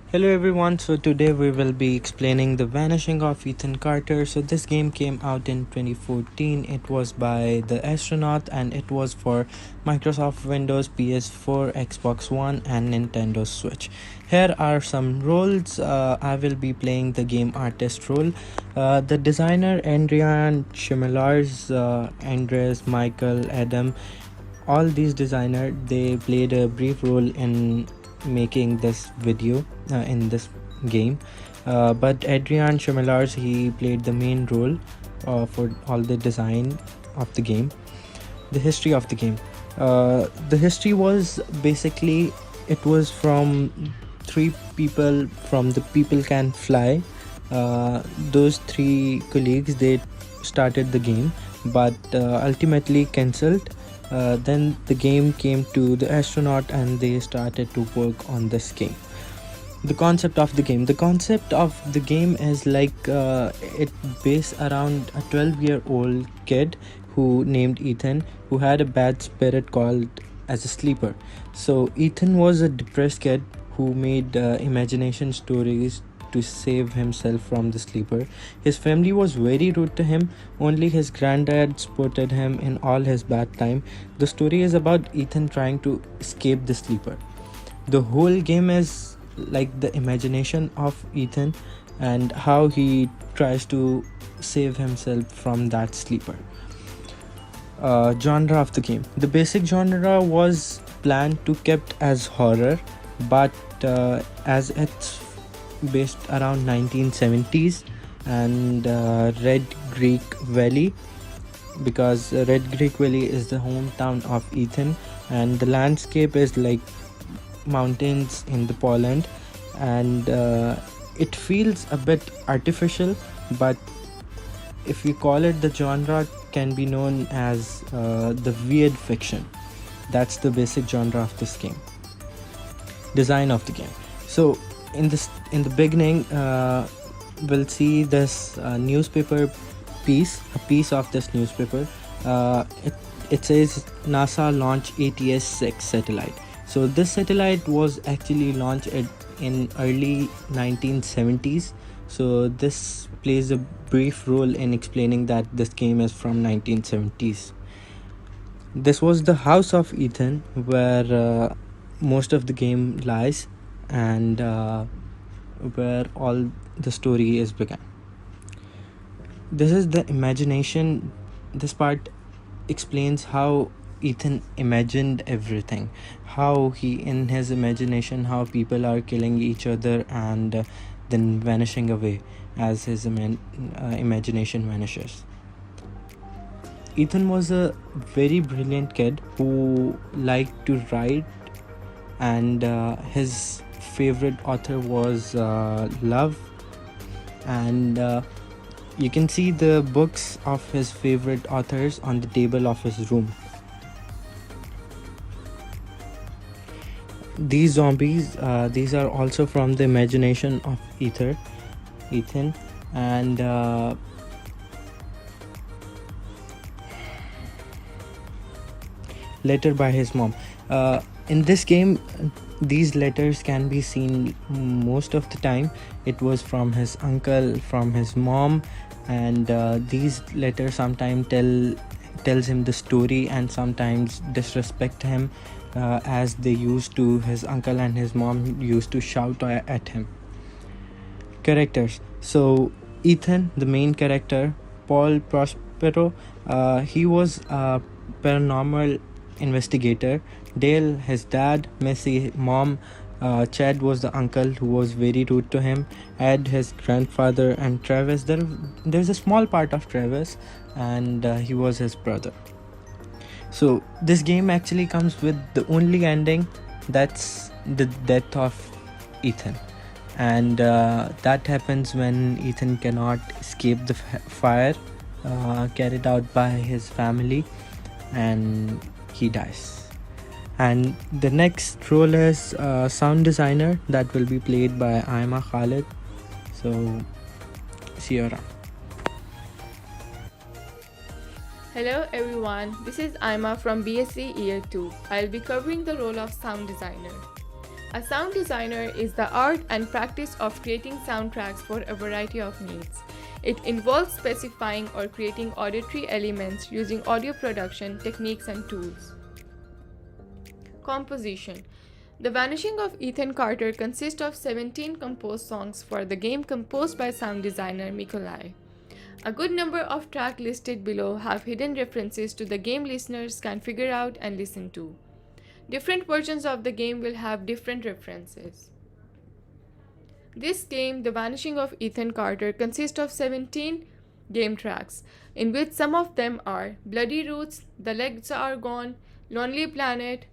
Hello everyone, so today we will be explaining the Vanishing of Ethan Carter. So this game came out in 2014. It was by the astronaut and it was for Microsoft Windows, PS4, Xbox One and Nintendo Switch. Here are some roles. I will be playing the game artist role. The designer Adrian Chmielarz, Andres, Michael, Adam, all these designers, they played a brief role in making this video in this game, but Adrian Chmielarz, he played the main role for all the design of the game. The history of the game, the history was basically, it was from three people from the People Can Fly. Those three colleagues, they started the game but ultimately cancelled. Then the game came to the astronaut and they started to work on this game. The concept of the game is like, it based around a 12-year-old kid who named Ethan, who had a bad spirit called as a sleeper. So Ethan was a depressed kid who made imagination stories to save himself from the sleeper. His family was very rude to him. Only his granddad supported him in all his bad time. The story is about Ethan trying to escape the sleeper. The whole game is like the imagination of Ethan and how he tries to save himself from that sleeper. Genre of the game, the basic genre was planned to kept as horror, but as it's based around 1970s and Red Creek Valley, because Red Creek Valley is the hometown of Ethan, and the landscape is like mountains in the Poland, and it feels a bit artificial, but if we call it, the genre can be known as the weird fiction. That's the basic genre of this game. Design of the game. So in the beginning, we'll see this newspaper piece, a piece of this newspaper. It says NASA launch ATS-6 satellite. So this satellite was actually launched in early 1970s. So this plays a brief role in explaining that this game is from 1970s. This was the house of Ethan, where most of the game lies, and where all the story is began. This is the imagination. This part explains how Ethan imagined everything, how he, in his imagination, how people are killing each other and then vanishing away as his imagination vanishes. Ethan was a very brilliant kid who liked to write, and his favorite author was Love, and you can see the books of his favorite authors on the table of his room. These zombies, these are also from the imagination of Ethan, and letter by his mom. In this game, these letters can be seen most of the time. It was from his uncle, from his mom, and these letters sometimes tells him the story and sometimes disrespect him, as they used to, his uncle and his mom used to shout at him. Characters. So Ethan, the main character, Paul Prospero, he was a paranormal investigator. Dale, his dad. Missy, mom. Chad was the uncle who was very rude to him. Ed, his grandfather, and Travis. There's a small part of Travis, and he was his brother. So this game actually comes with the only ending, that's the death of Ethan, and that happens when Ethan cannot escape the fire carried out by his family, and he dies. And the next role is sound designer, that will be played by Aima Khalid. So see you around. Hello everyone, this is Aima from BSc Year 2. I'll be covering the role of sound designer. A sound designer is the art and practice of creating soundtracks for a variety of needs. It involves specifying or creating auditory elements using audio production techniques and tools. Composition. The Vanishing of Ethan Carter consists of 17 composed songs for the game composed by sound designer Mikolai. A good number of tracks listed below have hidden references to the game listeners can figure out and listen to. Different versions of the game will have different references. This game, The Vanishing of Ethan Carter, consists of 17 game tracks, in which some of them are Bloody Roots, The Legs Are Gone, Lonely Planet,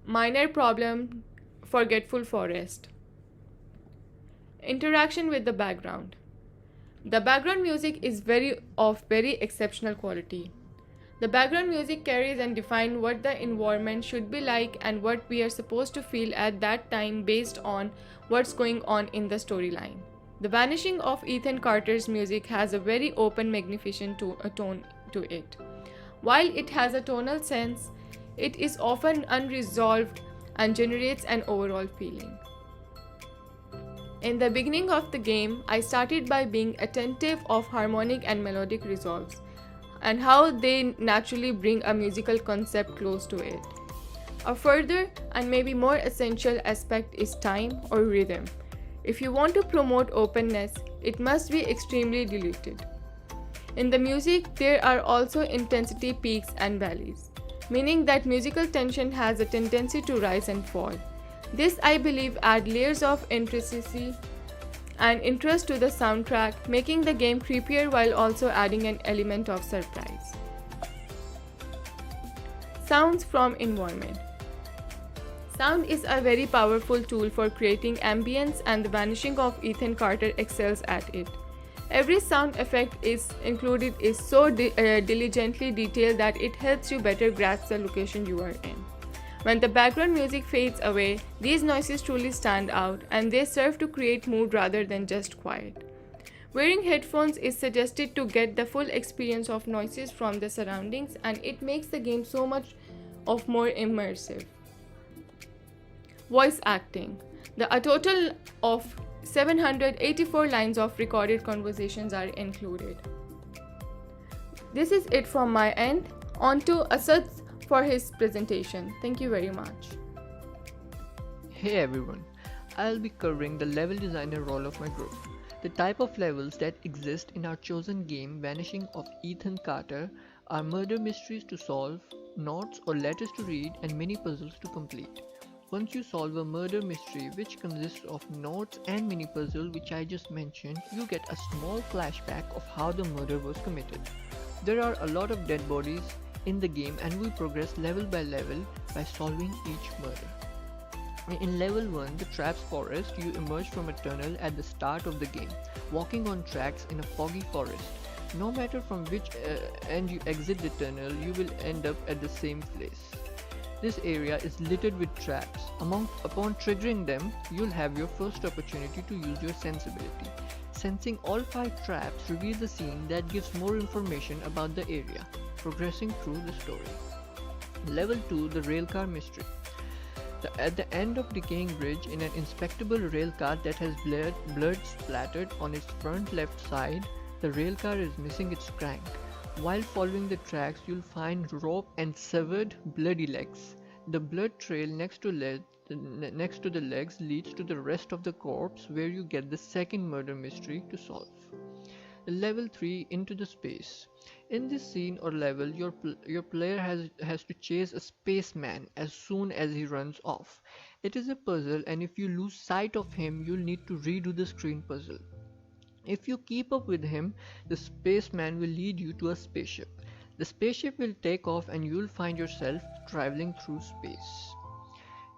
Minor Problem, Forgetful Forest. Interaction with the background. The background music is of very exceptional quality. The background music carries and defines what the environment should be like and what we are supposed to feel at that time based on what's going on in the storyline. The Vanishing of Ethan Carter's music has a very open, magnificent tone to it. While it has a tonal sense, it is often unresolved and generates an overall feeling. In the beginning of the game, I started by being attentive of harmonic and melodic resolves and how they naturally bring a musical concept close to it. A further and maybe more essential aspect is time or rhythm. If you want to promote openness, it must be extremely diluted. In the music, there are also intensity peaks and valleys, meaning that musical tension has a tendency to rise and fall. This, I believe, adds layers of intricacy and interest to the soundtrack, making the game creepier while also adding an element of surprise. Sounds from environment. Sound is a very powerful tool for creating ambience, and The Vanishing of Ethan Carter excels at it. Every sound effect is included is so diligently detailed that it helps you better grasp the location you are in. When the background music fades away, these noises truly stand out and they serve to create mood rather than just quiet. Wearing headphones is suggested to get the full experience of noises from the surroundings, and it makes the game so much more immersive. Voice acting. A total of 784 lines of recorded conversations are included. This is it from my end. On to Asad for his presentation. Thank you very much. Hey everyone, I'll be covering the level designer role of my group. The type of levels that exist in our chosen game Vanishing of Ethan Carter are murder mysteries to solve, notes or letters to read, and mini puzzles to complete. Once you solve a murder mystery which consists of notes and mini puzzle which I just mentioned, you get a small flashback of how the murder was committed. There are a lot of dead bodies in the game and we progress level by level by solving each murder. In level 1, the Traps Forest, you emerge from a tunnel at the start of the game, walking on tracks in a foggy forest. No matter from which end you exit the tunnel, you will end up at the same place. This area is littered with traps. Upon triggering them, you'll have your first opportunity to use your sensibility. Sensing all 5 traps reveals a scene that gives more information about the area, progressing through the story. Level 2, the Railcar Mystery. At the end of Decaying Bridge, in an inspectable railcar that has blood splattered on its front left side, the railcar is missing its crank. While following the tracks, you'll find rope and severed bloody legs. The blood trail next to the legs leads to the rest of the corpse, where you get the second murder mystery to solve. Level 3, Into the Space. In this scene or level, your player has to chase a spaceman as soon as he runs off. It is a puzzle, and if you lose sight of him, you'll need to redo the screen puzzle. If you keep up with him, the spaceman will lead you to a spaceship. The spaceship will take off and you'll find yourself traveling through space.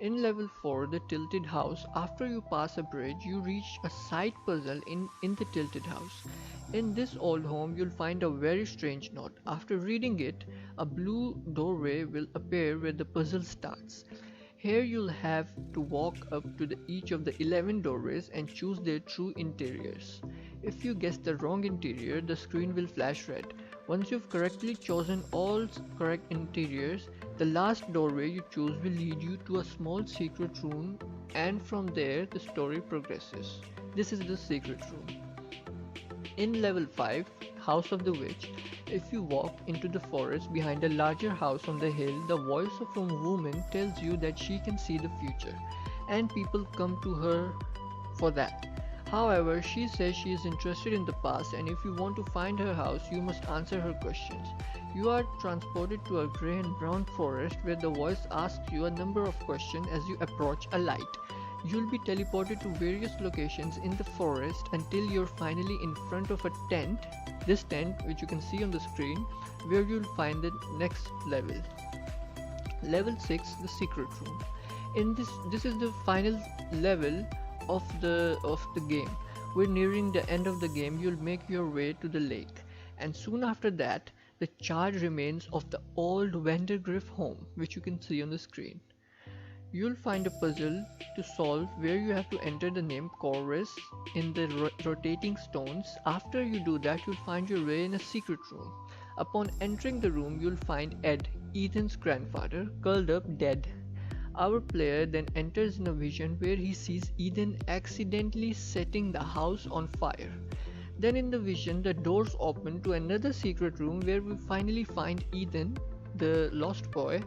In level 4, the Tilted House, after you pass a bridge, you reach a side puzzle in the Tilted House. In this old home, you'll find a very strange note. After reading it, a blue doorway will appear where the puzzle starts. Here you'll have to walk up to each of the 11 doorways and choose their true interiors. If you guess the wrong interior, the screen will flash red. Once you've correctly chosen all correct interiors, The last doorway you choose will lead you to a small secret room, and from there the story progresses. This is the secret room. In level 5, House of the Witch, if you walk into the forest behind a larger house on the hill, the voice of a woman tells you that she can see the future, and people come to her for that. However, she says she is interested in the past, and if you want to find her house, you must answer her questions. You are transported to a grey and brown forest where the voice asks you a number of questions as you approach a light. You'll be teleported to various locations in the forest until you're finally in front of a tent. This tent, which you can see on the screen, where you'll find the next level. Level 6, the secret room. In this is the final level of the game. We're nearing the end of the game. You'll make your way to the lake, and soon after that, the charred remains of the old Vandergriff home, which you can see on the screen. You'll find a puzzle to solve where you have to enter the name Corvus in the rotating stones. After you do that, you'll find your way in a secret room. Upon entering the room, you'll find Ed, Ethan's grandfather, curled up dead. Our player then enters in a vision where he sees Ethan accidentally setting the house on fire. Then in the vision, the doors open to another secret room where we finally find Ethan, the lost boy.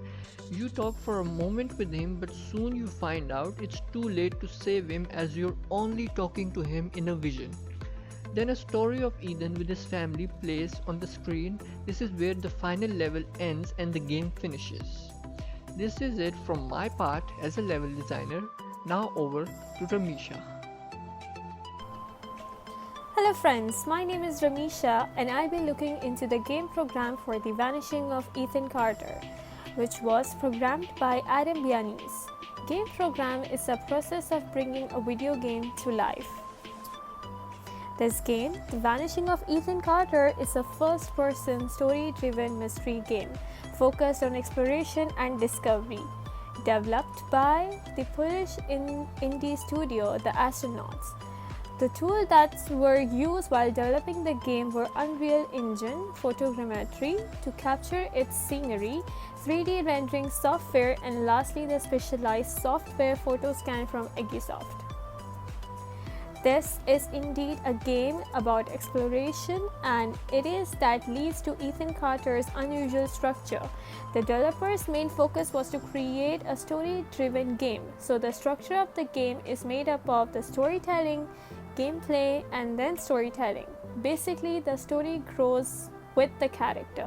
You talk for a moment with him, but soon you find out it's too late to save him as you're only talking to him in a vision. Then a story of Ethan with his family plays on the screen. This is where the final level ends and the game finishes. This is it from my part as a level designer. Now over to Ramisha. Hello friends, my name is Ramisha and I'll be looking into the game program for The Vanishing of Ethan Carter, which was programmed by Adam Bianis. Game program is a process of bringing a video game to life. This game, The Vanishing of Ethan Carter, is a first-person story-driven mystery game focused on exploration and discovery. Developed by the Polish indie studio The Astronauts. The tools that were used while developing the game were Unreal Engine photogrammetry to capture its scenery, 3D rendering software, and lastly the specialized software PhotoScan from Egisoft. This is indeed a game about exploration, and it is that leads to Ethan Carter's unusual structure. The developer's main focus was to create a story-driven game, so the structure of the game is made up of the storytelling, gameplay, and then storytelling. Basically, the story grows with the character.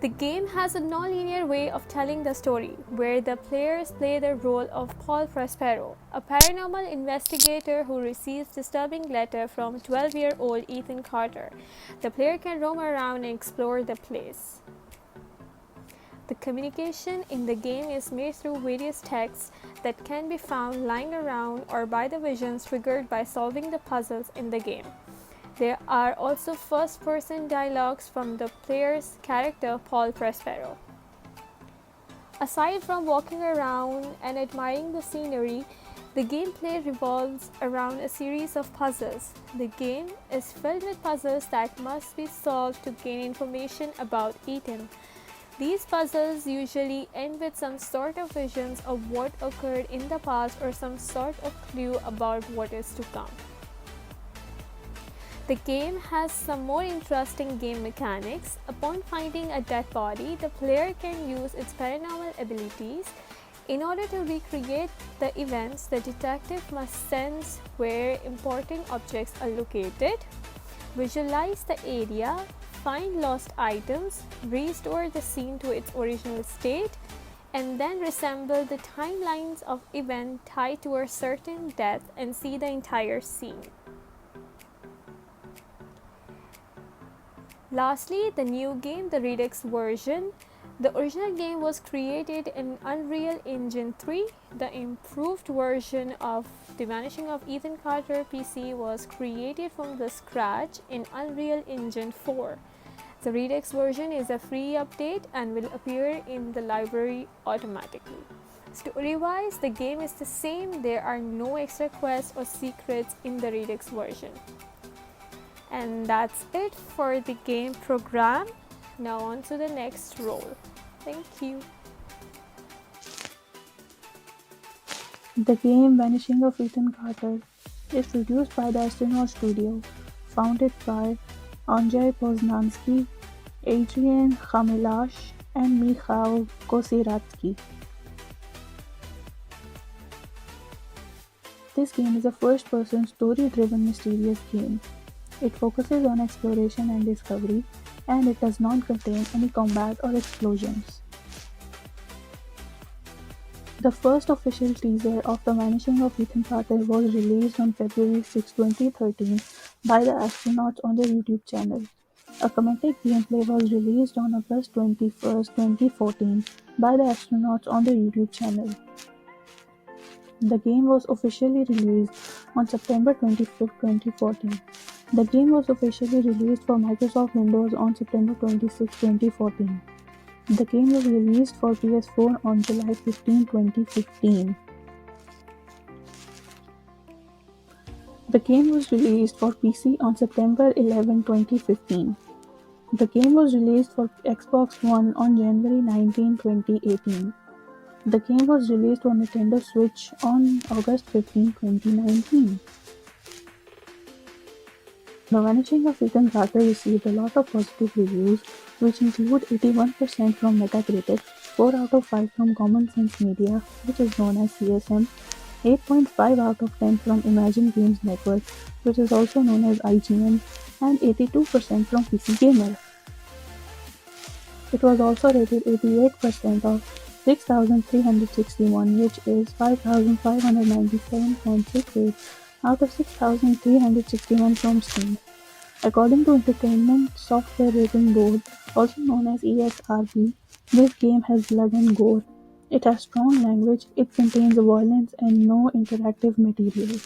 The game has a non-linear way of telling the story, where the players play the role of Paul Prospero, a paranormal investigator who receives disturbing letter from 12-year-old Ethan Carter. The player can roam around and explore the place. The communication in the game is made through various texts that can be found lying around or by the visions triggered by solving the puzzles in the game. There are also first-person dialogues from the player's character Paul Prospero. Aside from walking around and admiring the scenery, the gameplay revolves around a series of puzzles. The game is filled with puzzles that must be solved to gain information about Ethan. These puzzles usually end with some sort of visions of what occurred in the past or some sort of clue about what is to come. The game has some more interesting game mechanics. Upon finding a dead body, the player can use its paranormal abilities. In order to recreate the events, the detective must sense where important objects are located, visualize the area, find lost items, restore the scene to its original state, and then reassemble the timelines of events tied to a certain death and see the entire scene. Lastly, the new game, the Redux version. The original game was created in Unreal Engine 3. The improved version of The Vanishing of Ethan Carter PC was created from the scratch in Unreal Engine 4. The Redux version is a free update and will appear in the library automatically. Story-wise, the game is the same. There are no extra quests or secrets in the Redux version. And that's it for the game program. Now on to the next role. Thank you. The game "Vanishing of Ethan Carter" is produced by the Astronaut Studio, founded by Andrzej Poznański, Adrian Chmielasz, and Michał Kosieracki. This game is a first-person, story-driven mysterious game. It focuses on exploration and discovery, and it does not contain any combat or explosions. The first official teaser of The Vanishing of Ethan Carter was released on February 6, 2013 by the astronauts on their YouTube channel. A comedic gameplay was released on August 21, 2014 by the astronauts on their YouTube channel. The game was officially released on September 25, 2014. The game was officially released for Microsoft Windows on September 26, 2014. The game was released for PS4 on July 15, 2015. The game was released for PC on September 11, 2015. The game was released for Xbox One on January 19, 2018. The game was released for Nintendo Switch on August 15, 2019. The Vanishing of Ethan Carter received a lot of positive reviews, which include 81% from Metacritic, 4 out of 5 from Common Sense Media, which is known as CSM, 8.5 out of 10 from Imagine Games Network, which is also known as IGN, and 82% from PC Gamer. It was also rated 88% of 6,361, which is 5,597.68 out of 6,361 from Steam. According to Entertainment Software Rating Board, also known as ESRB, this game has blood and gore. It has strong language, it contains violence and no interactive material.